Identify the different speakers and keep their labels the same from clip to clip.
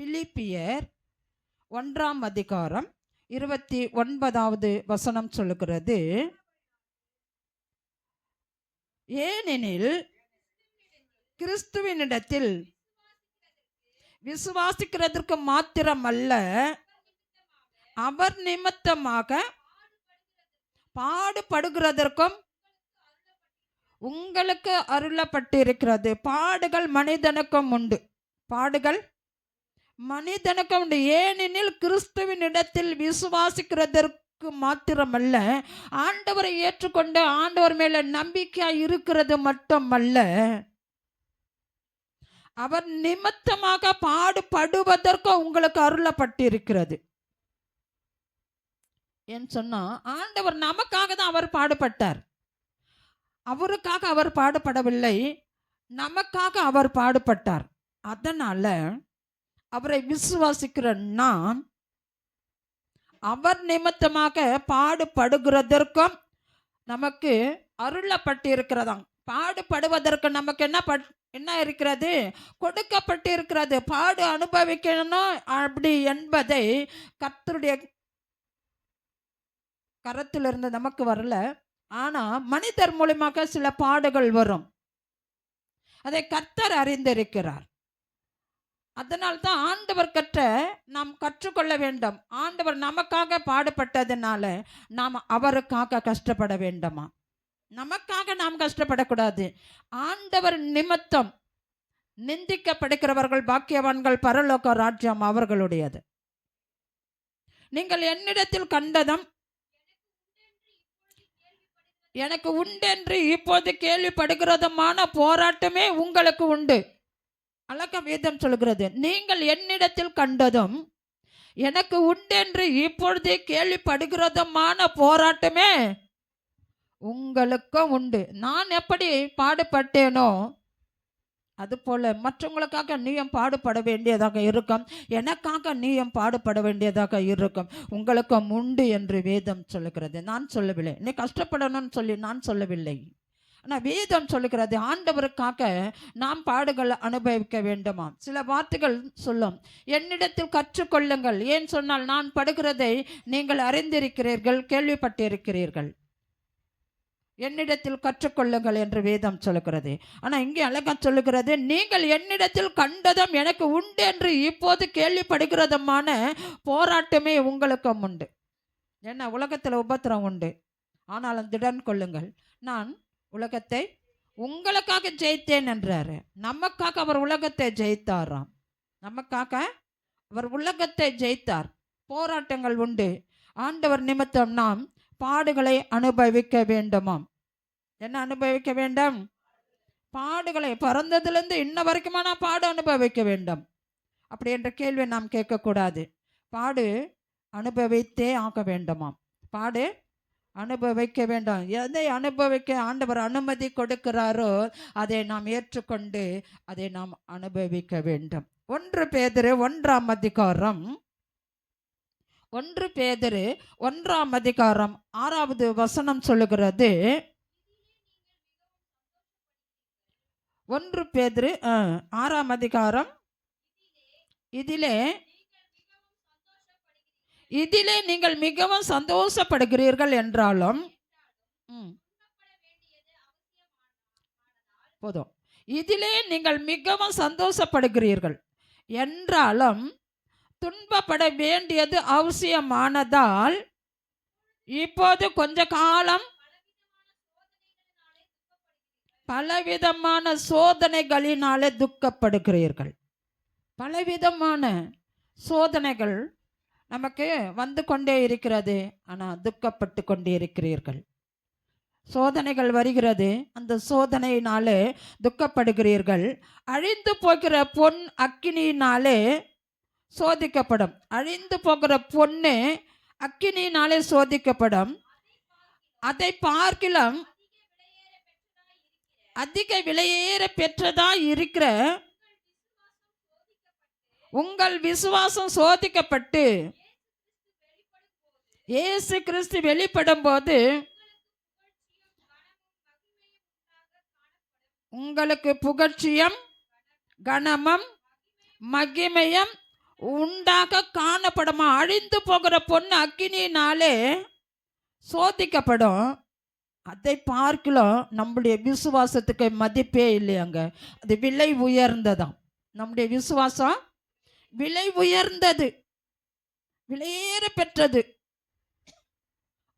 Speaker 1: பிலிப்பியர் 1:29 சொல்லுகிறது, ஏனெனில் கிறிஸ்துவினிடத்தில் விசுவாசிக்கிறதற்கு மாத்திரமல்ல, அவர் நிமித்தமாக பாடுபடுகிறதற்கும் உங்களுக்கு அருளப்பட்டிருக்கிறது. பாடுகள் மனிதனுக்கும் உண்டு, பாடுகள் மனிதனுக்கும் உண்டு. ஏனெனில் கிறிஸ்துவின் இடத்தில் விசுவாசிக்கிறதற்கு மாத்திரமல்ல, ஆண்டவரை ஏற்றுக்கொண்டு ஆண்டவர் மேல நம்பிக்கையாய் இருக்கிறது மட்டுமல்ல, அவர் நிமித்தமாக பாடுபடுவதற்கு உங்களுக்கு அருளப்பட்டிருக்கிறது. ஏன்னு சொன்னா, ஆண்டவர் நமக்காக தான் அவர் பாடுபட்டார். அவருக்காக அவர் பாடுபடவில்லை, நமக்காக அவர் பாடுபட்டார். அதனால அவரை விசுவாசிக்கிற நாம் அவர் நிமித்தமாக பாடுபடுகிறதற்கும் நமக்கு அருளப்பட்டிருக்கிறதாம். பாடுபடுவதற்கு நமக்கு என்ன இருக்கிறது? கொடுக்கப்பட்டிருக்கிறது. பாடு அனுபவிக்கணும் அப்படி என்பதை கர்த்தருடைய கரத்திலிருந்து நமக்கு வரல. ஆனா மனிதர் மூலமாக சில பாடுகள் வரும், அதை கர்த்தர் அறிந்திருக்கிறார். அதனால் தான் ஆண்டவர் கற்ற நாம் கற்றுக்கொள்ள வேண்டும். ஆண்டவர் நமக்காக பாடுபட்டதுனால நாம் அவருக்காக கஷ்டப்பட வேண்டுமா? நமக்காக நாம் கஷ்டப்படக்கூடாது. ஆண்டவர் நிமித்தம் நிந்திக்கப்படுகிறவர்கள் பாக்கியவான்கள், பரலோக ராஜ்யம் அவர்களுடையது. நீங்கள் என்னிடத்தில் கண்டதும் எனக்கு உண்டென்று இப்போது கேள்விப்படுகிறதுமான போராட்டமே உங்களுக்கு உண்டு. அழகா வேதம் சொல்கிறது, நீங்கள் என்னிடத்தில் கண்டதும் எனக்கு உண்டென்று இப்பொழுதே கேள்விப்படுகிறதுமான போராட்டமே உங்களுக்கும் உண்டு. நான் எப்படி பாடுபட்டேனோ அதுபோல மற்றவங்களுக்காக நீயும் பாடுபட வேண்டியதாக இருக்கும், எனக்காக நீயும் பாடுபட வேண்டியதாக இருக்கும். உங்களுக்கும் உண்டு என்று வேதம் சொல்லுகிறது. நான் சொல்லவில்லை நீ கஷ்டப்படணும்னு சொல்லி நான் சொல்லவில்லை. ஆனால் வேதம் சொல்லுகிறது, ஆண்டவருக்காக நாம் பாடுகள் அனுபவிக்க வேண்டுமா? சில வார்த்தைகள் சொல்லும், என்னிடத்தில் கற்றுக்கொள்ளுங்கள். ஏன் சொன்னால் நான் படுகிறதை நீங்கள் அறிந்திருக்கிறீர்கள், கேள்விப்பட்டிருக்கிறீர்கள். என்னிடத்தில் கற்றுக்கொள்ளுங்கள் என்று வேதம் சொல்லுகிறது. ஆனால் இங்கே அழகா சொல்லுகிறது, நீங்கள் என்னிடத்தில் கண்டதும் எனக்கு உண்டு என்று இப்போது கேள்விப்படுகிறதுமான போராட்டமே உங்களுக்கும் உண்டு. ஏன்னா உலகத்தில் உபத்திரம் உண்டு, ஆனாலும் திடன் கொள்ளுங்கள், நான் உலகத்தை உங்களுக்காக ஜெயித்தேன் என்றாரு. நமக்காக அவர் உலகத்தை ஜெயித்தாராம். நமக்காக அவர் உலகத்தை ஜெயித்தார். போராட்டங்கள் உண்டு. ஆண்டவர் நிமித்தம் நாம் பாடுகளை அனுபவிக்க வேண்டுமாம். என்ன அனுபவிக்க வேண்டும்? பாடுகளை. பிறந்ததுலேருந்து இன்ன வரைக்குமா நான் பாடு அனுபவிக்க வேண்டும் அப்படி என்ற கேள்வி நாம் கேட்கக்கூடாது. பாடு அனுபவித்தே ஆக வேண்டுமாம். பாடு அனுபவிக்க வேண்டும். எதை அனுபவிக்க ஆண்டவர் அனுமதி கொடுக்கிறாரோ அதை நாம் ஏற்றுக்கொண்டு அதை நாம் அனுபவிக்க வேண்டும். 1 பேதுரு 1 பேதுரு 1 சொல்லுகிறது, 1 பேதுரு 6 இதிலே நீங்கள் மிகவும் சந்தோஷப்படுகிறீர்கள் என்றாலும் போதும். இதிலே நீங்கள் மிகவும் சந்தோஷப்படுகிறீர்கள் என்றாலும் துன்பப்பட வேண்டியது அவசியமானதால் இப்போது கொஞ்ச காலம் பலவிதமான சோதனைகளினாலே துக்கப்படுகிறீர்கள். பலவிதமான சோதனைகள் நமக்கு வந்து கொண்டே இருக்கிறது, ஆனால் துக்கப்பட்டு கொண்டே இருக்கிறீர்கள். சோதனைகள் வருகிறது, அந்த சோதனையினாலே துக்கப்படுகிறீர்கள். அழிந்து போகிற பொன் அக்கினியினாலே சோதிக்கப்படும். அழிந்து போகிற பொண்ணு அக்கினியினாலே சோதிக்கப்படும். அதை பார்க்கிலும் அதிக விலையேற பெற்றதா இருக்கிற உங்கள் விசுவாசம் சோதிக்கப்பட்டு இயேசு கிறிஸ்து வெளிப்படும் போது உங்களுக்கு புகழ்ச்சியும் கனமும் மகிமையும் உண்டாக காணப்படுமா. அழிந்து போகிற பொண்ணு அக்கினியினாலே சோதிக்கப்படும். அதை பார்க்கலாம் நம்முடைய விசுவாசத்துக்கு மதிப்பே இல்லையாங்க. அது விலை உயர்ந்ததாம். நம்முடைய விசுவாசம் விலை உயர்ந்தது, விலையேற பெற்றது.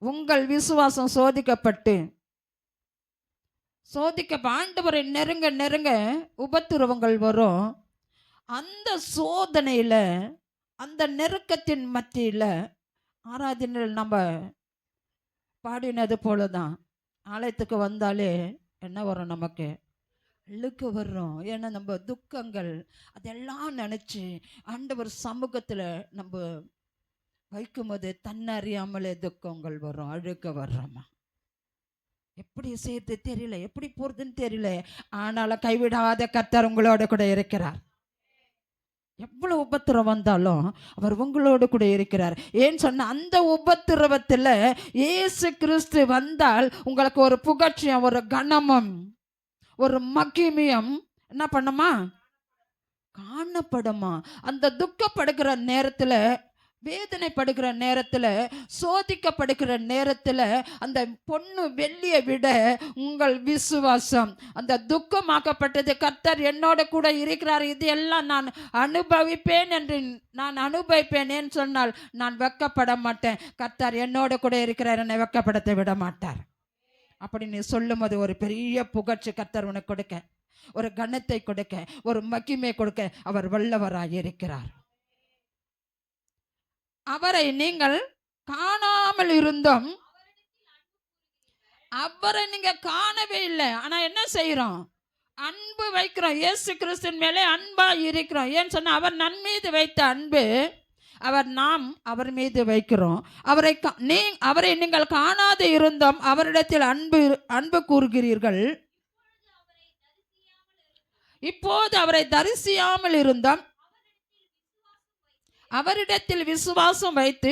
Speaker 1: உங்கள் விசுவாசம் சோதிக்கப்பட்டு ஆண்டவரை நெருங்க நெருங்க உபத்திரவங்கள் வரும். அந்த சோதனையில், அந்த நெருக்கத்தின் மத்தியில் ஆராதனையில் நம்ம பாடினது போல தான் ஆலயத்துக்கு வந்தாலே என்ன வரும், நமக்கு அழுக்கு வரும். ஏன்னா நம்ம துக்கங்கள் அதெல்லாம் நினச்சி ஆண்டவர் சமூகத்தில் நம்ம வைக்கும்போது தன்னறியாமலே துக்கங்கள் வரும், அழுக்க வர்றோமா. எப்படி செய்யறது தெரியல, எப்படி போகிறதுன்னு தெரியல. ஆனாலும் கைவிடாத கர்த்தர் உங்களோட கூட இருக்கிறார். எவ்வளவு உபத்திரம் வந்தாலும் அவர் உங்களோடு கூட இருக்கிறார். ஏன்னு சொன்ன அந்த உபத்திரவத்தில் இயேசு கிறிஸ்து வந்தால் உங்களுக்கு ஒரு புகழ்ச்சியம், ஒரு கனமும், ஒரு மகிமையும் என்ன பண்ணுமா, காணப்படுமா. அந்த துக்கப்படுகிற நேரத்தில், வேதனைப்படுகிற நேரத்தில், சோதிக்கப்படுகிற நேரத்தில் அந்த பொண்ணு வெள்ளியை விட உங்கள் விசுவாசம் அந்த துக்கமாக்கப்பட்டது. கர்த்தர் என்னோட கூட இருக்கிறார், இது எல்லாம் நான் அனுபவிப்பேன் என்று நான் அனுபவிப்பேன் சொன்னால் நான் வெட்கப்பட மாட்டேன். கர்த்தர் என்னோட கூட இருக்கிறார், என்னை வெட்கப்படுத்த விட மாட்டார். அப்படி நீ சொல்லும் போது ஒரு பெரிய புகழ்ச்சி கர்த்தர் உனக்கு கொடுக்க, ஒரு கனத்தை கொடுக்க, ஒரு மகிமை கொடுக்க அவர் வல்லவராய் இருக்கிறார். அவரை நீங்கள் காணாமல் இருந்தோம், அவரை நீங்க காணவே இல்லை. ஆனா என்ன செய்யறோம், அன்பு வைக்கிறோம். இயேசு கிறிஸ்துவின் மேலே அன்பா இருக்கிறோம். ஏன்னு சொன்னா அவர் நன் மீது வைத்த அன்பு நாம் அவர் மீது வைக்கிறோம். அவரை நீங்கள் காணாது இருந்தோம், அவரிடத்தில் அன்பு கூறுகிறீர்கள். இப்போது அவரை தரிசியாமல் இருந்தோம், அவரிடத்தில் விசுவாசம் வைத்து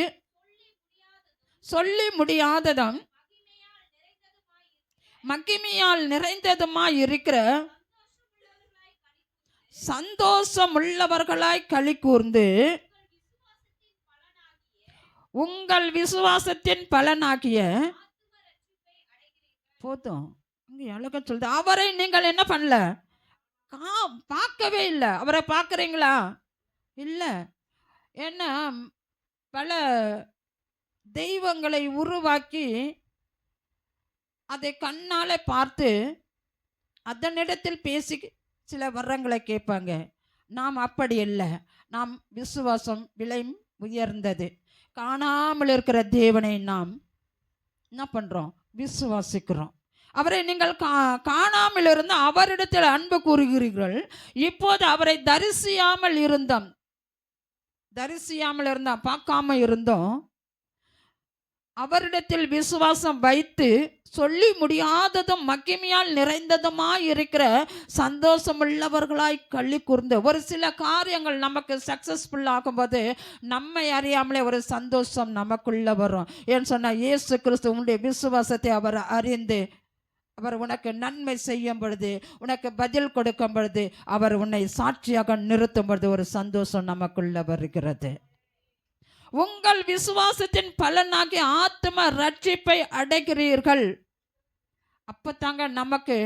Speaker 1: சொல்லி முடியாததும் மகிமையால் நிறைந்ததுமாய் இருக்கிற சந்தோஷம் உள்ளவர்களாய் களி கூர்ந்து உங்கள் விசுவாசத்தின் பலனாகிய போதும். அழகா சொல்லுது, அவரை நீங்கள் என்ன பண்ணல, பார்க்கவே இல்லை. அவரை பார்க்குறீங்களா? இல்லை. ஏன்னா பல தெய்வங்களை உருவாக்கி அதை கண்ணால் பார்த்து அதனிடத்தில் பேசி சில வரங்களை கேட்பாங்க. நாம் அப்படி இல்லை. நாம் விசுவாசம் விலை உயர்ந்தது. காணாமல் இருக்கிற தேவனை நாம் என்ன பண்ணுறோம், விசுவாசிக்கிறோம். அவரை நீங்கள் காணாமல் இருந்த அவரிடத்தில் அன்பு கூறுகிறீர்கள். இப்போது அவரை தரிசியாமல் இருந்தோம், பார்க்காம இருந்தோம், அவரிடத்தில் விசுவாசம் வைத்து சொல்லி முடியாததும் மகிமையால் நிறைந்ததுமாய் இருக்கிற சந்தோஷமுள்ளவர்களாய் களி கூர்ந்து. ஒரு சில காரியங்கள் நமக்கு சக்சஸ்ஃபுல் ஆகும்போது நம்மை அறியாமலே ஒரு சந்தோஷம் நமக்குள்ள வரும். ஏன்னு சொன்னால் இயேசு கிறிஸ்து உன்னுடைய விசுவாசத்தை அவர் அறிந்து அவர் உனக்கு நன்மை செய்யும் பொழுது, உனக்கு பதில் கொடுக்கும் பொழுது, அவர் உன்னை சாட்சியாக நிறுத்தும் பொழுது ஒரு சந்தோஷம் நமக்குள்ள வருகிறது. உங்கள் விசுவாசத்தின் பலனாகி ஆத்ம ரட்சிப்பை அடைகிறீர்கள். அப்பத்தாங்க நமக்கு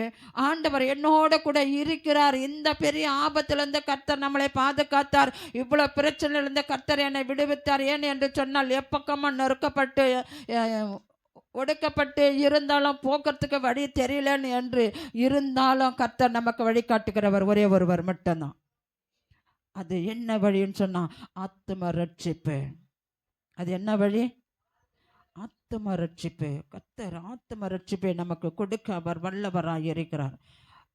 Speaker 1: ஆண்டவர் என்னோட கூட இருக்கிறார். இந்த பெரிய ஆபத்திலிருந்து கர்த்தர் நம்மளை பாதுகாத்தார், இவ்வளோ பிரச்சனையிலிருந்து கர்த்தர் என்னை விடுவித்தார். ஏன் என்று சொன்னால் எப்பக்கமாக நொறுக்கப்பட்டு ஒடுக்கப்பட்டு இருந்தாலும் போக்குறதுக்கு வழி தெரியலன்னு என்று இருந்தாலும் கர்த்தர் நமக்கு வழிகாட்டுகிறவர் ஒரே ஒருவர் மட்டும்தான். அது என்ன வழின்னு சொன்னால் ஆத்ம ரட்சிப்பு. அது என்ன வழி? ஆத்ம ரட்சிப்பு. கர்த்தர் ஆத்ம ரட்சிப்பை நமக்கு கொடுக்க அவர் வல்லவராய் இருக்கிறார்.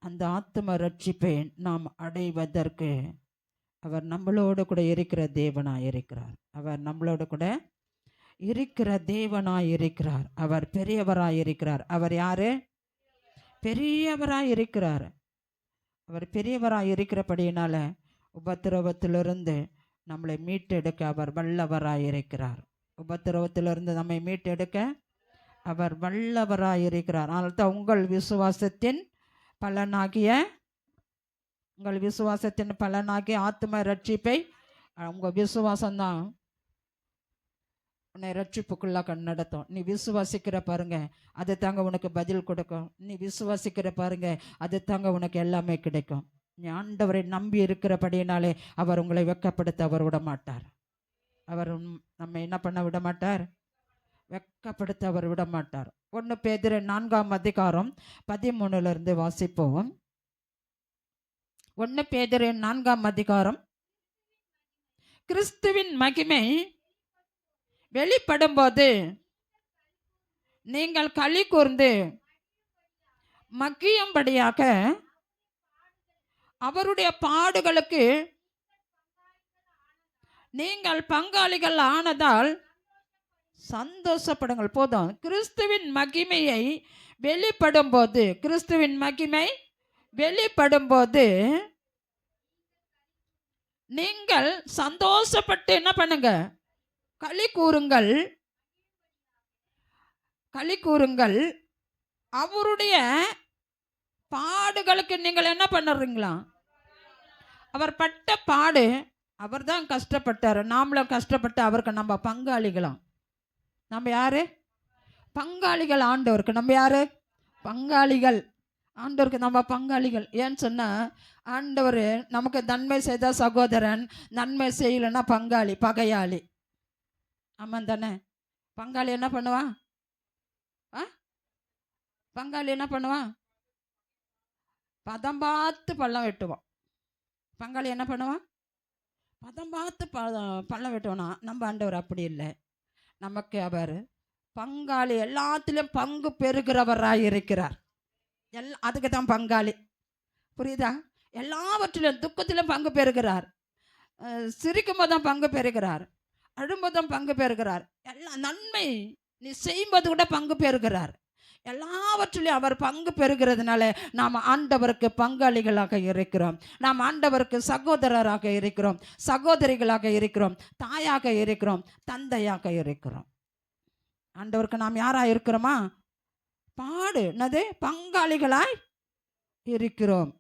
Speaker 1: அந்த ஆத்ம ரட்சிப்பை நாம் அடைவதற்கு அவர் நம்மளோடு கூட இருக்கிற தேவனாய் இருக்கிறார். அவர் நம்மளோடு கூட இருக்கிற தேவனாய் இருக்கிறார். அவர் பெரியவராய் இருக்கிறார். அவர் யாரு? பெரியவராய் இருக்கிறார். அவர் பெரியவராய் இருக்கிறபடியினால உபத்திரவத்திலிருந்து நம்மளை மீட்டெடுக்க அவர் வல்லவராய் இருக்கிறார். உபத்திரவத்திலிருந்து நம்மை மீட்டெடுக்க அவர் வல்லவராய் இருக்கிறார். அதனால தான் உங்கள் விசுவாசத்தின் பலனாகிய ஆத்ம ரட்சிப்பை உங்க விசுவாசம்தான் உன்னை ரட்சிப்புக்குள்ளாக நடத்தும். நீ விசுவாசிக்கிற பாருங்க, அது தாங்க உனக்கு பதில் கொடுக்கும். நீ விசுவாசிக்கிற பாருங்க, அது தாங்க உனக்கு எல்லாமே கிடைக்கும். நீ ஆண்டவரை நம்பி இருக்கிறபடினாலே அவர் உங்களை வெட்கப்படுத்த அவர் விட மாட்டார். அவர் நம்ம என்ன பண்ண விட மாட்டார்? வெட்கப்படுத்த அவர் விட மாட்டார். 1 பேதுரு 4ஆம் அதிகாரம் 13 வாசிப்போம். 1 பேதுரு 4ஆம் அதிகாரம். கிறிஸ்துவின் மகிமை வெளிப்படும்போது நீங்கள் களி கூர்ந்து மகிழும்படியாக அவருடைய பாடுகளுக்கு நீங்கள் பங்காளிகள் ஆனதால் சந்தோஷப்படுங்கள். போதும். கிறிஸ்துவின் மகிமையை வெளிப்படும்போது, கிறிஸ்துவின் மகிமை வெளிப்படும்போது நீங்கள் சந்தோஷப்பட்டு என்ன பண்ணுங்க? களி கூறுங்கள். களி கூறுங்கள். அவருடைய பாடுகளுக்கு நீங்கள் என்ன பண்ணுறீங்களா? அவர் பட்ட பாடு, அவர் தான் கஷ்டப்பட்டார். நாமளும் கஷ்டப்பட்டு அவருக்கு நம்ம பங்காளிகளாம். நம்ம யாரு? பங்காளிகள் ஆண்டவருக்கு. நம்ம யாரு? பங்காளிகள் ஆண்டவருக்கு. நம்ம பங்காளிகள். ஏன்னு சொன்னால், ஆண்டவர் நமக்கு நன்மை செய்தால் சகோதரன், நன்மை செய்யலைன்னா பங்காளி, பகையாளி. ஆமாம் தானே? பங்காளி என்ன பண்ணுவான்? பங்காளி என்ன பண்ணுவான்? பதம் பார்த்து பள்ளம் வெட்டுவான். பங்காளி என்ன பண்ணுவான்? பதம் பார்த்து பள்ளம் வெட்டுவானா? நம்ம ஆண்டவர் அப்படி இல்லை. நமக்கு அவர் பங்காளி, எல்லாத்திலும் பங்கு பெறுகிறவராக இருக்கிறார். அதுக்கு தான் பங்காளி. புரியுதா? எல்லாவற்றிலும், துக்கத்திலும் பங்கு பெறுகிறார். சிரிக்கும் போதும் பங்கு பெறுகிறார், அழும்போதும் பங்கு பெறுகிறார். எல்லா நன்மை நீ செய்யும்போது கூட பங்கு பெறுகிறார். எல்லாவற்றிலும் அவர் பங்கு பெறுகிறதுனால நாம் ஆண்டவருக்கு பங்காளிகளாக இருக்கிறோம். நாம் ஆண்டவருக்கு சகோதரராக இருக்கிறோம், சகோதரிகளாக இருக்கிறோம், தாயாக இருக்கிறோம், தந்தையாக இருக்கிறோம். ஆண்டவருக்கு நாம் யாராக இருக்கிறோமா? பாடு என்னது? பங்காளிகளாய் இருக்கிறோம்.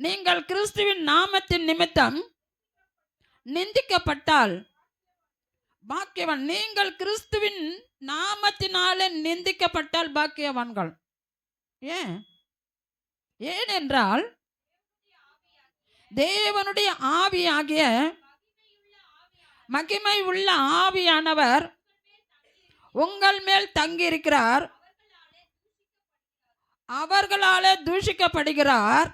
Speaker 1: நீங்கள் கிறிஸ்துவின் நாமத்தின் நிமித்தம் நிந்திக்கப்பட்டால் பாக்கியவான். நீங்கள் கிறிஸ்துவின் நாமத்தினாலே நிந்திக்கப்பட்டால் பாக்கியவான்கள். ஏனென்றால் தேவனுடைய ஆவியாகிய மகிமை உள்ள ஆவியானவர் உங்கள் மேல் தங்கியிருக்கிறார். அவர்களாலே தூஷிக்கப்படுகிறார்,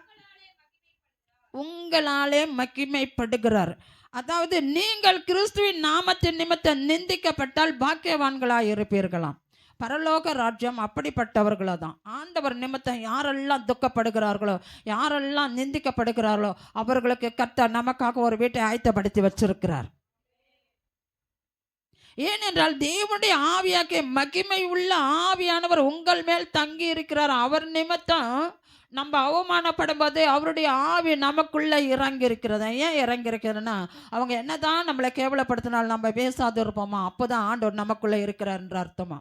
Speaker 1: உங்களாலே மகிமைப்படுகிறார். அதாவது நீங்கள் கிறிஸ்துவின் நாமத்தின் நிமித்தம் நிந்திக்கப்பட்டால் பாக்கியவான்களாக இருப்பீர்களாம். பரலோக ராஜ்யம் அப்படிப்பட்டவர்களோ தான். ஆண்டவர் நிமித்தம் யாரெல்லாம் துக்கப்படுகிறார்களோ, யாரெல்லாம் நிந்திக்கப்படுகிறார்களோ அவர்களுக்கு கர்த்தர் நமக்காக ஒரு வீட்டை ஆயத்தப்படுத்தி வச்சிருக்கிறார். ஏனென்றால் தேவனுடைய ஆவியாகிய மகிமை உள்ள ஆவியானவர் உங்கள் மேல் தங்கி இருக்கிறார். அவர் நிமித்தம் நம்ம அவமானப்படும் போது அவருடைய ஆவி நமக்குள்ளே இறங்கி இருக்கிறது. ஏன் இறங்கி இருக்கிறதுனா, அவங்க என்னதான் நம்மளை கேவலப்படுத்தினாலும் நம்ம பேசாது இருப்போமா, அப்போதான் ஆண்டவர் நமக்குள்ளே இருக்கிறார்ன்ற அர்த்தமா.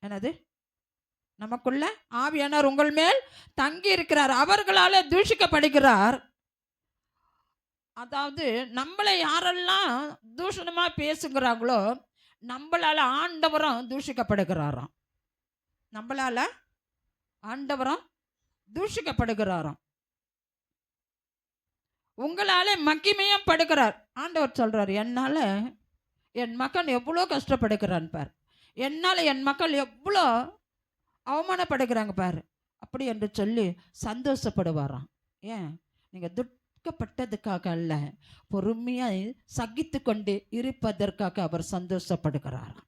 Speaker 1: என்னது? நமக்குள்ள ஆவியானவர் உங்கள் மேல் தங்கி இருக்கிறார், அவர்களால் தூஷிக்கப்படுகிறார். அதாவது நம்மளை யாரெல்லாம் தூஷணமாக பேசுகிறாங்களோ நம்மளால் ஆண்டவரும் தூஷிக்கப்படுகிறாராம். நம்மளால் ஆண்டவரும் தூஷிக்கப்படுகிறாராம். உங்களால் மகிமையும் படுகிறார். ஆண்டவர் சொல்கிறார், என்னால் என் மக்கள் எவ்வளோ கஷ்டப்படுகிறான் பார், என்னால் என் மக்கள் எவ்வளோ அவமானப்படுகிறாங்க பார், அப்படி என்று சொல்லி சந்தோஷப்படுவாராம். ஏன்? நீங்கள் துக்கப்பட்டதுக்காக அல்ல, பொறுமையாய் சகித்து கொண்டு இருப்பதற்காக அவர் சந்தோஷப்படுகிறாராம்.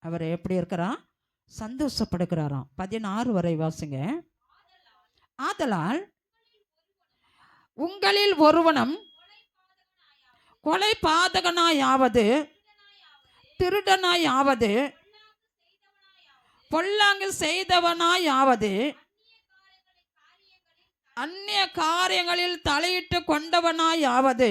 Speaker 1: அவர் எப்படி இருக்கிறார்? சந்தோஷப்படுகிறாராம். 16 வரை வாசிங்க. ஆதலால் உங்களில் ஒருவனும் கொலை பாதகனாயாவது, திருடனாயாவது, பொல்லாங்கு செய்தவனாயாவது, அந்நிய காரியங்களில் தலையிட்டு கொண்டவனாயாவது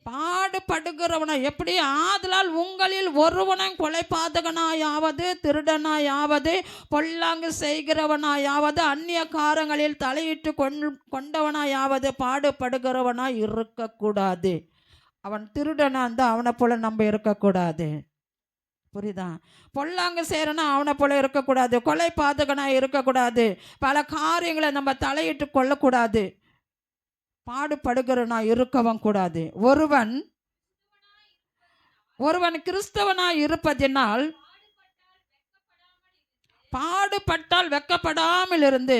Speaker 1: பாடுபடுகிறவனா எப்படி? ஆதலால் உங்களில் ஒருவனும் கொலைபாதகனாயாவது, திருடனாயாவது, பொல்லாங்கு செய்கிறவனாயாவது, அந்நிய காரங்களில் தலையிட்டு கொண்டவனாயாவது பாடுபடுகிறவனாய் இருக்கக்கூடாது. அவன் திருடனா இருந்தால் அவனை போல நம்ம இருக்கக்கூடாது. புரியுதா? பொல்லாங்கு செய்கிறனா அவனை போல இருக்கக்கூடாது. கொலை பாதகனாக இருக்கக்கூடாது. பல காரியங்களை நம்ம தலையிட்டு கொள்ளக்கூடாது. பாடுபடுகிறனா இருக்கவும் கூடாது. ஒருவன் கிறிஸ்தவனாய் இருப்பதினால் பாடுபட்டால் வெக்கப்படாமல் இருந்து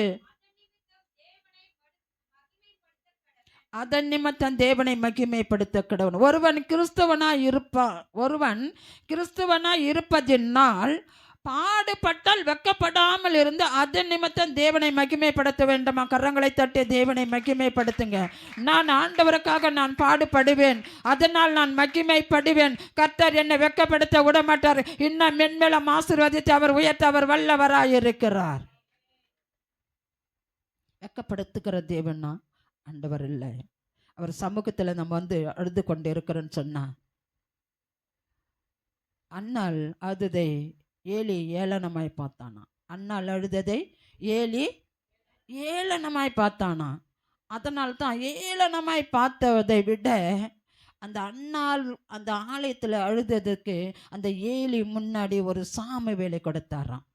Speaker 1: அதன் நிமித்தம் தேவனை மகிமைப்படுத்த கடவன். ஒருவன் கிறிஸ்தவனாய் இருப்பதினால் பாடுபட்டால் வெக்கப்படாமல் இருந்து அதன் நிமித்தம் தேவனை மகிமைப்படுத்த வேண்டுமா? கரங்களை தட்டி தேவனை மகிமைப்படுத்துங்க. நான் ஆண்டவருக்காக நான் பாடுபடுவேன், அதனால் நான் மகிமைப்படுவேன். கர்த்தர் என்னை வெக்கப்படுத்த விடமாட்டார். இன்னும் மென்மேலும் ஆசீர்வதித்து அவர் உயர்த்த அவர் வல்லவராயிருக்கிறார். வெக்கப்படுத்துகிற தேவனா ஆண்டவர் இல்லை. அவர் சமூகத்தில் நம்ம அழுது கொண்டு இருக்கிறோன்னு சொன்னா, அண்ணால் அழுததை ஏலி ஏளனமாய் பார்த்தானா? அண்ணால் அழுததை ஏலி ஏளனமாய் பார்த்தானா? அதனால்தான் ஏளனமாய் பார்த்ததை விட அந்த அண்ணால் அந்த ஆலயத்தில் அழுததுக்கு அந்த ஏலி முன்னாடி ஒரு சாமுவேலை கொடுத்தாராம்.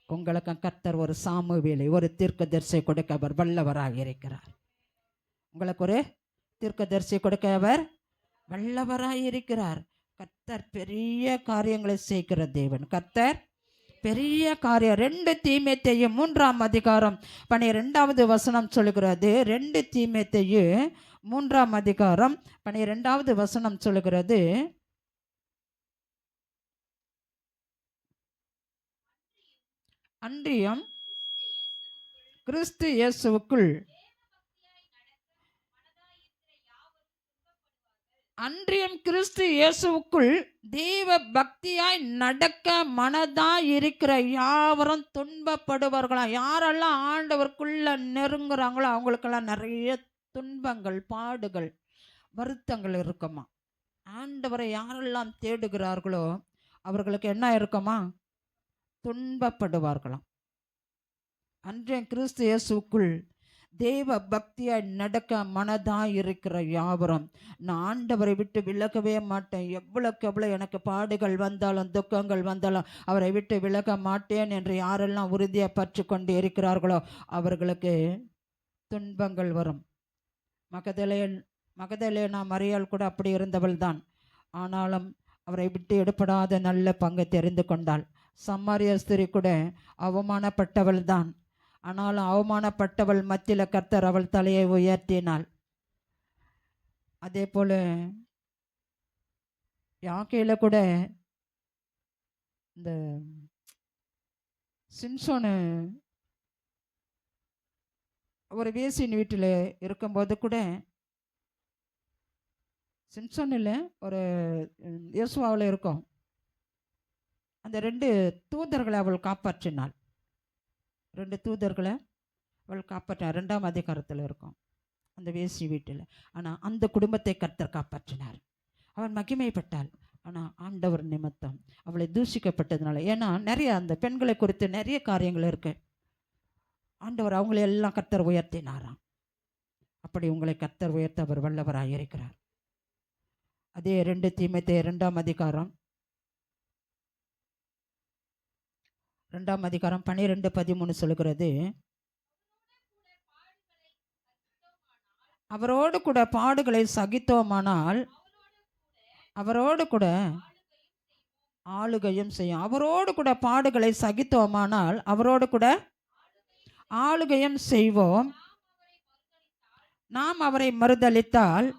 Speaker 1: உங்களுக்கு கர்த்தர் ஒரு சாமுவேலை, ஒரு தீர்க்கதரிசி கொடுக்க அவர் வல்லவராக இருக்கிறார். உங்களுக்கு ஒரு தீர்க்கதரிசி கொடுக்க அவர் வல்லவராக இருக்கிறார். கர்த்தர் பெரிய காரியங்களை செய்கிற தேவன். கர்த்தர் பெரிய காரியம். 2 தீமோத்தேயு 3ஆம் அதிகாரம் 12வது வசனம் சொல்லுகிறது. 2 தீமோத்தேயு 3ஆம் அதிகாரம் 12வது வசனம் சொல்லுகிறது, அன்றியும் கிறிஸ்து இயேசுவுக்குள் தேவ பக்தியாய் நடக்க மனதாய் இருக்கிற யாவரும் துன்பப்படுவார்களா? யாரெல்லாம் ஆண்டவருக்குள்ள நெருங்குறாங்களோ அவங்களுக்கெல்லாம் நிறைய துன்பங்கள், பாடுகள், வருத்தங்கள் இருக்குமா? ஆண்டவரை யாரெல்லாம் தேடுகிறார்களோ அவர்களுக்கு என்ன இருக்குமா? துன்பப்படுவார்களாம். அன்றைய கிறிஸ்து இயேசுக்குள் தேவ பக்தியாய் நடக்க மனதாய் இருக்கிற யாவரும், நான் ஆண்டவரை விட்டு விலகவே மாட்டேன். எவ்வளோக்கு எவ்வளோ எனக்கு பாடுகள் வந்தாலும் துக்கங்கள் வந்தாலும் அவரை விட்டு விலக மாட்டேன் என்று யாரெல்லாம் உறுதியாக பற்றி கொண்டு இருக்கிறார்களோ அவர்களுக்கு துன்பங்கள் வரும். மகதலேனா மரியாள் கூட அப்படி இருந்தவள் தான். ஆனாலும் அவரை விட்டு எடுப்படாத நல்ல பங்கு தெரிந்து கொண்டாள். சமாரிய ஸ்திரீ கூட அவமானப்பட்டவள் தான். ஆனாலும் அவமானப்பட்டவள் மத்தியில் கர்த்தர் அவள் தலையை உயர்த்தினாள். அதே போல யாக்கையில் கூட இந்த சிம்சோனு ஒரு வேசின் வீட்டில் இருக்கும்போது கூட, சிம்சோனில் ஒரு யோசுவாவில் இருக்கும், அந்த 2 தூதர்களை அவள் காப்பாற்றினாள். 2 தூதர்களை அவள் காப்பாற்றினார். 2ஆம் அதிகாரத்தில் இருக்கும் அந்த வேசி வீட்டில். ஆனால் அந்த குடும்பத்தை கர்த்தர் காப்பாற்றினார். அவள் மகிமைப்பட்டாள். ஆனால் ஆண்டவர் நிமித்தம் அவளை தூஷிக்கப்பட்டதுனால, ஏன்னா நிறைய அந்த பெண்களை குறித்து நிறைய காரியங்கள் இருக்கு. ஆண்டவர் அவங்களை எல்லாம் கர்த்தர் உயர்த்தினாராம். அப்படி உங்களை கர்த்தர் உயர்த்த அவர் வல்லவராக இருக்கிறார். அதே 2 தீமோத்தேயு 2ஆம் அதிகாரம் 12-13 சொல்லுகிறது, அவரோடு கூட பாடுகளை சகித்தோமானால் அவரோடு கூட ஆளுகையும் செய்யும். அவரோடு கூட பாடுகளை சகித்தோமானால் அவரோடு கூட ஆளுகையும் செய்வோம். நாம் அவரை மறுதலித்தால்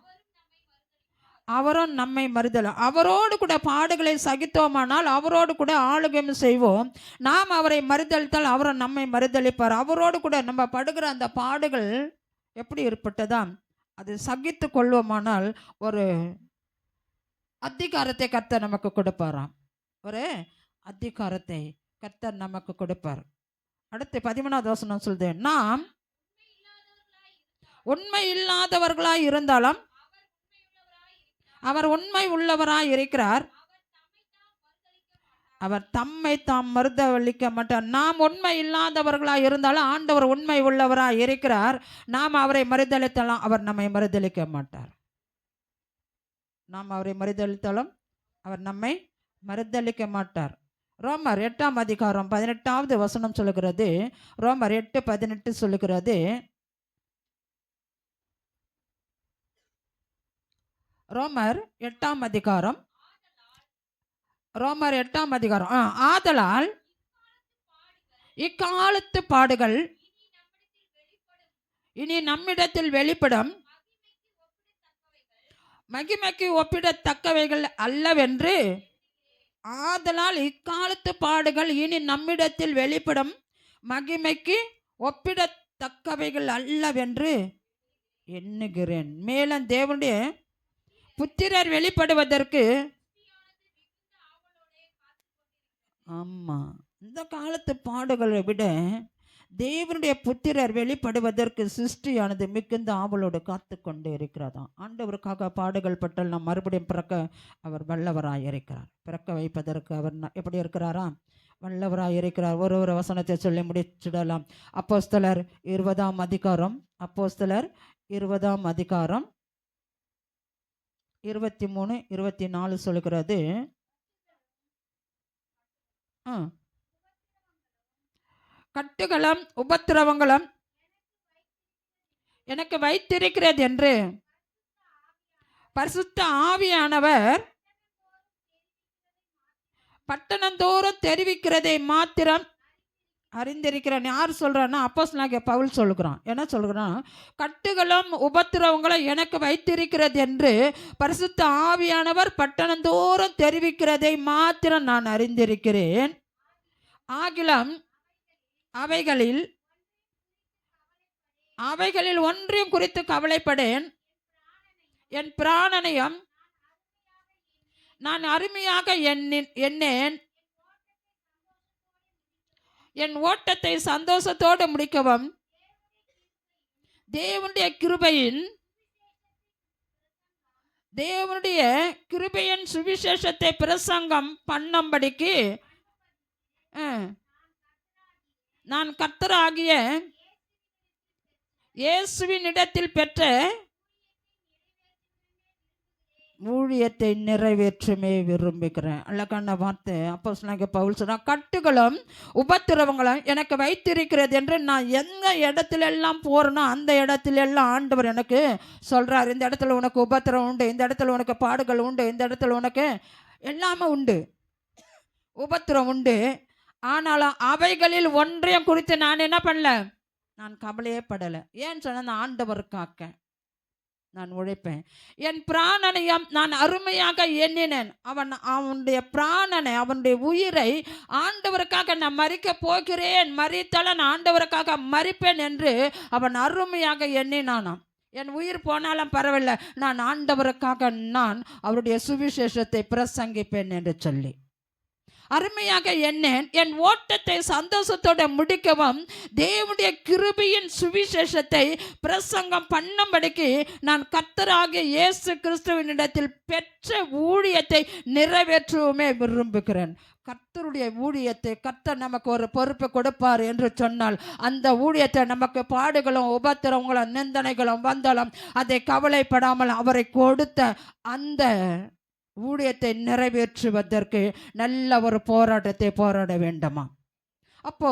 Speaker 1: அவரும் நம்மை மறுதல். அவரோடு கூட பாடுகளை சகித்தோமானால் அவரோடு கூட ஆளுகையும் செய்வோம். நாம் அவரை மறுதலித்தால் அவரும் நம்மை மறுதலிப்பார். அவரோடு கூட நம்ம படுகிற அந்த பாடுகள் எப்படி ஏற்பட்டதாம், அது சகித்து கொள்வோமானால் ஒரு அதிகாரத்தை கர்த்தர் நமக்கு கொடுப்பாராம். ஒரு அதிகாரத்தை கர்த்தர் நமக்கு கொடுப்பார். அடுத்து 13வது வசனம் சொல்லுது, நாம் உண்மை இல்லாதவர்களாய் இருந்தாலும் அவர் உண்மை உள்ளவராய் இருக்கிறார். அவர் தம்மை தாம் மறுதலிக்க மாட்டார். நாம் உண்மை இல்லாதவர்களாக இருந்தாலும் ஆண்டவர் உண்மை உள்ளவராக இருக்கிறார். நாம் அவரை மறுதலித்தாலும் அவர் நம்மை மறுதலிக்க மாட்டார். நாம் அவரை மறுதலித்தாலும் அவர் நம்மை மறுதலிக்க மாட்டார். ரோமர் 8ஆம் அதிகாரம் 18வது வசனம் சொல்லுகிறது. ரோமர் 8:18 சொல்லுகிறது. ரோமர் 8ஆம் அதிகாரம் ஆதலால் இக்காலத்து பாடுகள் இனி நம்மிடத்தில் வெளிப்படும் மகிமைக்கு ஒப்பிடத்தக்கவைகள் அல்லவென்று. ஆதலால் இக்காலத்து பாடுகள் இனி நம்மிடத்தில் வெளிப்படும் மகிமைக்கு ஒப்பிடத்தக்கவைகள் அல்லவென்று எண்ணுகிறேன். மேலும் தேவனுடைய புத்திரர் வெளிப்படுவதற்கு இந்த காலத்து பாடுகளை விட தேவனுடைய புத்திரர் வெளிப்படுவதற்கு சிருஷ்டியானது மிகுந்த ஆவலோடு காத்து கொண்டு இருக்கிறதாம். ஆண்டவருக்காக பாடுகள் பட்டால் நாம் மறுபடியும் பிறக்க அவர் வல்லவராய் இருக்கிறார். பிறக்க வைப்பதற்கு அவர் எப்படி இருக்கிறாரா? வல்லவராய் இருக்கிறார். ஒரு வசனத்தை சொல்லி முடிச்சிடலாம். அப்போஸ்தலர் 20ஆம் அதிகாரம் 23-24 சொல்கிறது. கட்டுகளும் உபத்திரவங்களும் எனக்கு வைத்திருக்கிறது என்று பரிசுத்த ஆவியானவர் பட்டணந்தோறும் தெரிவிக்கிறதை மாத்திரம் அறிந்திருக்கிறேன். யார் சொல்கிறான்னா அப்போஸ்தலனாகிய பவுல் சொல்லுகிறான். என்ன சொல்கிறான்? கட்டுகளும் உபத்திரவங்களும் எனக்கு வைத்திருக்கிறது என்று பரிசுத்த ஆவியானவர் பட்டணந்தோறும் தெரிவிக்கிறதை மாத்திரம் நான் அறிந்திருக்கிறேன். ஆகிலும் அவைகளில் ஒன்றையும் குறித்து கவலைப்படேன். என் பிராணனையும் நான் அருமையாக எண்ணேன். என் ஓட்டத்தை சந்தோஷத்தோடு முடிக்கவும் தேவனுடைய கிருபையின் சுவிசேஷத்தை பிரசங்கம் பண்ணும்படிக்கு நான் கர்த்தராகிய இயேசுவின் இடத்தில் பெற்ற ஊழியத்தை நிறைவேற்றுமே விரும்புகிறேன். அழகான வார்த்தை. அப்போஸ்தலனாகிய பவுல் சொன்னா, கட்டுகளும் உபத்திரவங்களும் எனக்கு வைத்திருக்கிறது என்று நான் எந்த இடத்துல எல்லாம் போறேனோ அந்த இடத்துல எல்லாம் ஆண்டவர் எனக்கு சொல்றார். இந்த இடத்துல உனக்கு உபத்திரவம் உண்டு, இந்த இடத்துல உனக்கு பாடுகள் உண்டு, இந்த இடத்துல உனக்கு எல்லாமே உண்டு, உபத்திரம் உண்டு. ஆனாலும் அவைகளில் ஒன்றையும் குறித்து நான் என்ன பண்ணல? நான் கவலையே படலை. ஏன்னு சொன்ன ஆண்டவருக்காக நான் உழைப்பேன். என் பிராணனையும் நான் அருமையாக எண்ணினேன். அவனுடைய பிராணனை, அவனுடைய உயிரை ஆண்டவருக்காக நான் மறிக்க போகிறேன், மறித்தால நான் ஆண்டவருக்காக மறிப்பேன் என்று அவன் அருமையாக எண்ணினானாம். என் உயிர் போனாலும் பரவாயில்ல, நான் ஆண்டவருக்காக நான் அவருடைய சுவிசேஷத்தை பிரசங்கிப்பேன் என்று சொல்லி அருமையாக எண்ணேன். என் ஓட்டத்தை சந்தோஷத்தோடு முடிக்கவும் தேவனுடைய கிருபையின் சுவிசேஷத்தை பிரசங்கம் பண்ணும்படிக்கு நான் கர்த்தராகிய இயேசு கிறிஸ்துவினிடத்தில் பெற்ற ஊழியத்தை நிறைவேற்றவுமே விரும்புகிறேன். கர்த்தருடைய ஊழியத்தை கர்த்தர் நமக்கு ஒரு பொறுப்பு கொடுப்பார் என்று சொன்னால் அந்த ஊழியத்தை நமக்கு பாடுகளும் உபத்திரவங்களும் நிந்தனைகளும் வந்தாலும் அதை கவலைப்படாமல் அவரை கொடுத்த அந்த ஊழியத்தை நிறைவேற்றுவதற்கு நல்ல ஒரு போராட்டத்தை போராட வேண்டுமா? அப்போ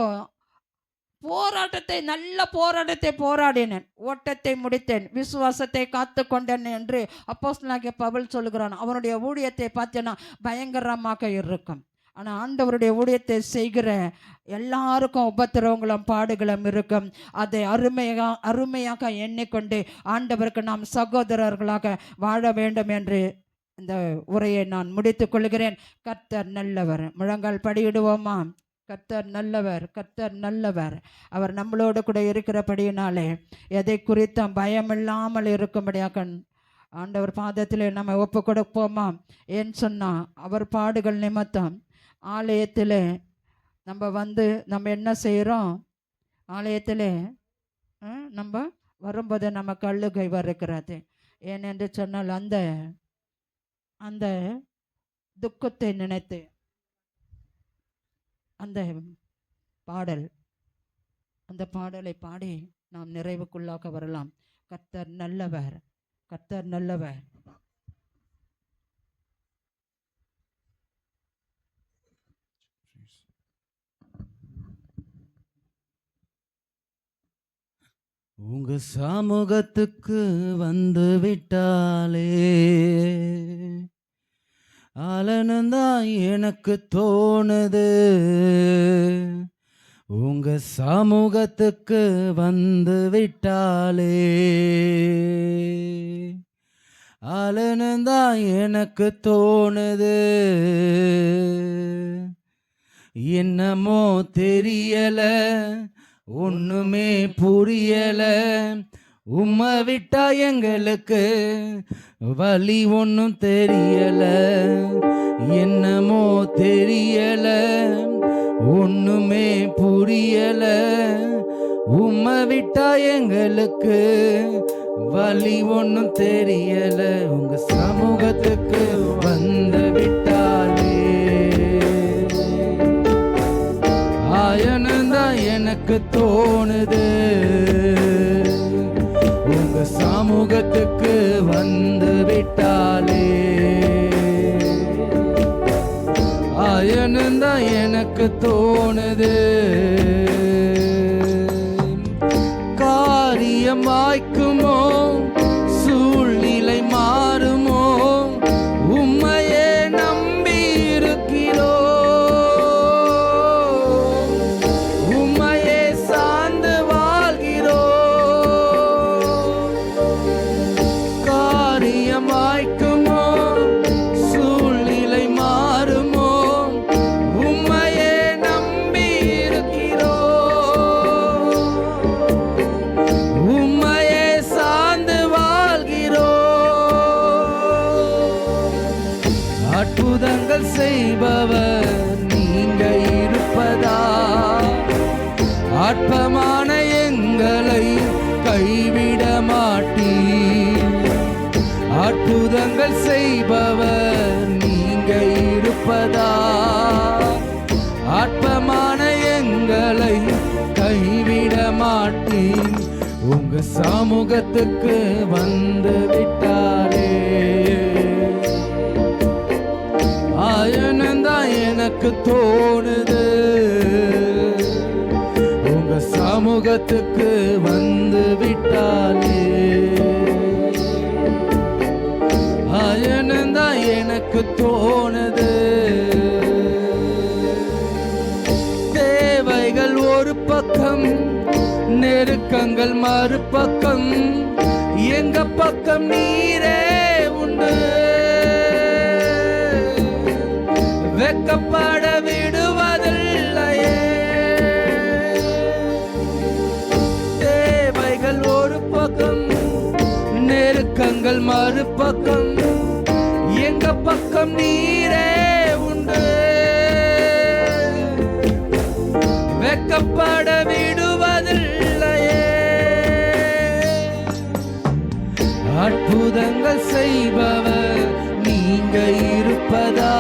Speaker 1: நல்ல போராட்டத்தை போராடினேன், ஓட்டத்தை முடித்தேன், விசுவாசத்தை காத்து கொண்டேன் என்று அப்போஸ்தலனாகிய பவுல் சொல்லுகிறான். அவனுடைய ஊழியத்தை பார்த்தேன்னா பயங்கரமாக இருக்கும். ஆனால் ஆண்டவருடைய ஊழியத்தை செய்கிற எல்லாருக்கும் உபத்திரவங்களும் பாடுகளும் இருக்கும். அதை அருமையாக எண்ணிக்கொண்டு ஆண்டவருக்கு நாம் சகோதரர்களாக வாழ வேண்டும் என்று இந்த உரையை நான் முடித்துக் கொள்கிறேன். கர்த்தர் நல்லவர். முழங்கால் படியிடுவோமா? கர்த்தர் நல்லவர், கர்த்தர் நல்லவர். அவர் நம்மளோடு கூட இருக்கிறபடியினாலே எதை குறித்தும் பயமில்லாமல் இருக்கும்படியாக ஆண்டவர் பாதத்திலே நம்ம ஒப்பு கொடுப்போமா? ஏன்னு சொன்னால் அவர் பாடுகள் நிமித்தம் ஆலயத்தில் நம்ம என்ன செய்கிறோம்? ஆலயத்தில் நம்ம வரும்போது நமக்கு அழுகை வருகிறது. ஏனென்று சொன்னால் அந்த அந்த துக்கத்தை நினைத்து அந்த பாடலை பாடி நாம் நிறைவுக்குள்ளாக வரலாம். கர்த்தர் நல்லவர், கர்த்தர் நல்லவர்.
Speaker 2: உங்க சமூகத்துக்கு வந்து விட்டாலே ஆலனந்தான் எனக்கு தோணுது. உங்க சமூகத்துக்கு வந்து விட்டாலே ஆலனந்தான் எனக்கு தோணுது. என்னமோ தெரியல, ஒண்ணுமே புரியல, உம்மை விட்டா எங்களுக்கு வழி ஒன்றும் தெரியல. என்னமோ தெரியல, ஒண்ணுமே புரியல, உம்மை விட்டா எங்களுக்கு வழி ஒன்றும் தெரியல. உங்க சமூகத்துக்கு வந்து விட்டாலே ஆயனந்தான் எனக்கு தோணுது. உங்க சமூகத்துக்கு வந்து விட்டாலே ஆயனந்தான் எனக்கு தோணுது. காரியம் வாய்க்குமோ, சூழ்நிலை மாறுமோ, உம்மையே நம்பி இருக்கிறோம், உம்மையே சார்ந்து வாழ்கிறோம். காரியம் வாய்க்குமோ, சூழ்நிலை மாறுமோ, உம்மையே நம்பி இருக்கிறோம், உம்மையே சார்ந்து வாழ்கிறோம். அற்புதங்கள் செய்பவர் நீங்க இருப்பதா, அற்பமான எங்களை கைவிட மாட்டீர். அற்புதங்கள் செய்பவர் நீங்க இருப்பதா, அற்பமான எங்களை கைவிட மாட்டீர். உங்க சமூகத்துக்கு வந்து விட்டாரே ஆயனந்தான் எனக்கு தோணுது. உங்க சமூகத்துக்கு வந்து விட்டாலே ஆயனந்தான் எனக்கு தோணுது. தேவைகள் ஒரு பக்கம், நெருக்கங்கள் மறுபக்கம், எங்க பக்கம் நீரே உண்டு. வெக்கப்பட விடுவதில்லையே. தேவைகள் ஒரு பக்கம், நெருக்கங்கள் மறுபக்கம், எங்க பக்கம் நீரே உண்டு. வெக்கப்பட விடுவதில்லையே. அற்புதங்கள் செய்பவர் நீங்க இருப்பதா,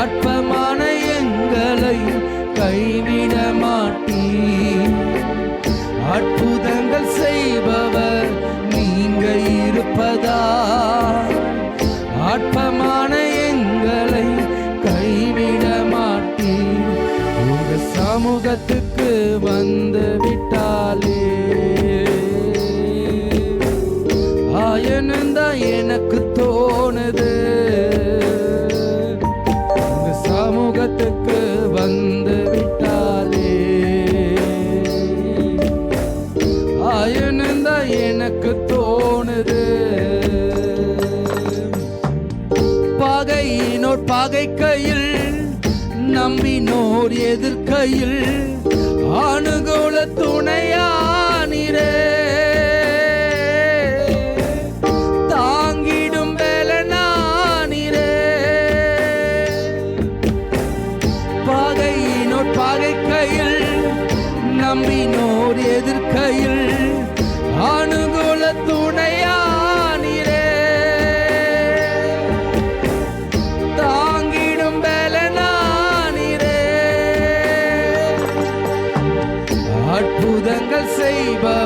Speaker 2: அற்பமான எங்களை கைவிட மாட்டீர். அற்புதங்கள் செய்பவர் நீங்க இருப்பதா, அற்பமான எங்களை கைவிட மாட்டீர். உங்க சமூகத்துக்கு வந்து விட்டாலே ஆயனந்தான் எனக்கு தோணுது. உங்க சமூகத்துக்கு வந்து விட்டாலே ஆயனந்தான் எனக்கு தோணுது. பகையினோர் பகைக்கையில், நம்பினோர் எதிர்க்கையில், அனுகூல துணையானிரே. தாங்கிடும் வேலனானிரே. பகையினோர் பகைக்கையில், நம்பினோர் எதிர்க்கையில், அனுகூல துணையானிரே.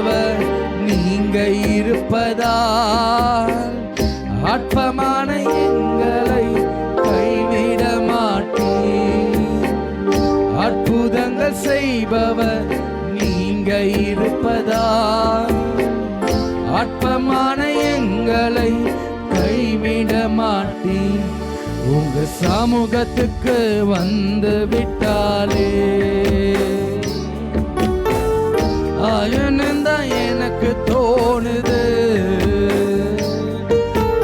Speaker 2: செய்பவர் நீங்க இருப்பதால் அற்பமான எங்களை கைவிட மாட்டீர். அற்புதங்கள் செய்பவர் நீங்க இருப்பதால் அற்பமான எங்களை கைவிட மாட்டீர். உங்க சமூகத்துக்கு வந்து விட்டாலே ஆயனந்தான் எனக்கு தோணுது.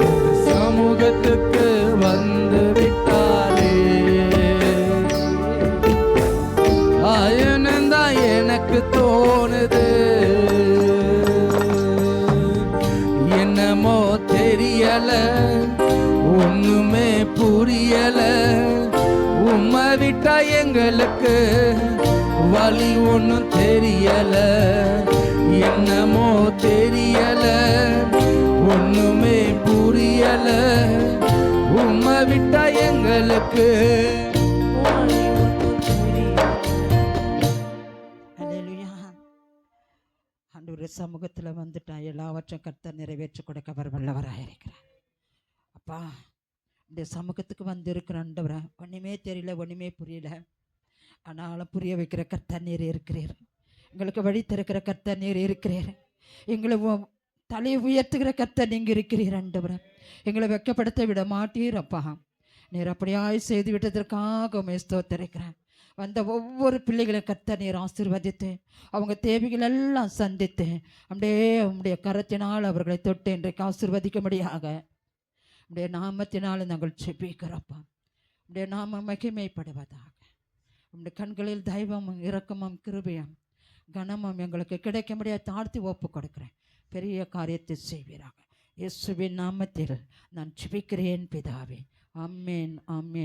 Speaker 2: உங்க சமூகத்துக்கு வந்து விட்டாலே ஆயனந்தான் எனக்கு தோணுது. என்னமோ தெரியல, ஒண்ணுமே புரியல, உம்மை விட்டா எங்களுக்கு வழி ஒண்ணும் தெரியல. என்னமோ தெரியல, ஒண்ணுமே புரியல, உம்மை விட்டா எங்களுக்கு வழி ஒண்ணும் தெரியல.
Speaker 1: அல்லேலூயா. ஆண்டவருடைய சமூகத்துல வந்துட்டா எல்லாவற்றையும் கர்த்தர் நிறைவேற்றி கொடுக்க அவர் வல்லவராக இருக்கிறார். அப்பா, இந்த சமூகத்துக்கு வந்து இருக்கிற ஆண்டவரே, ஒன்றுமே தெரியல, ஒன்றுமே புரியல, ஆனாலும் புரிய வைக்கிற கர்த்தர் நீர் இருக்கிறீர். எங்களுக்கு வழி திறக்கிற கர்த்தர் நீர் இருக்கிறீர். எங்களை தலையை உயர்த்துகிற கர்த்தர் நீங்கள் இருக்கிறீர் ஆண்டவரே. எங்களை வெட்கப்படுத்த விட மாட்டீர் அப்பா. நீர் அப்படியாய் செய்து விட்டதற்காக உம்மை ஸ்தோத்திரிக்கிறேன். வந்த ஒவ்வொரு பிள்ளைகளையும் கர்த்தர் நீர் ஆசீர்வதித்து அவங்க தேவைகள் எல்லாம் சந்தித்து அப்படியே உம்முடைய கரத்தினால் அவர்களை தொட்டு இன்றைக்கு ஆசீர்வதிக்கும்படியாக உடைய நாமத்தினால் நாங்கள் செபிக்கிறப்பா. உடைய நாம மகிமைப்படுவதாக. உடைய கண்களில் தெய்வமும் இரக்கமும் கிருபையும் கனமும் எங்களுக்கு கிடைக்க முடியாது தாழ்த்தி ஒப்பு கொடுக்கிறேன். பெரிய காரியத்தை செய்வீராக. இயேசுவின் நாமத்தில் நான் செபிக்கிறேன் பிதாவே. ஆமென், ஆமென்.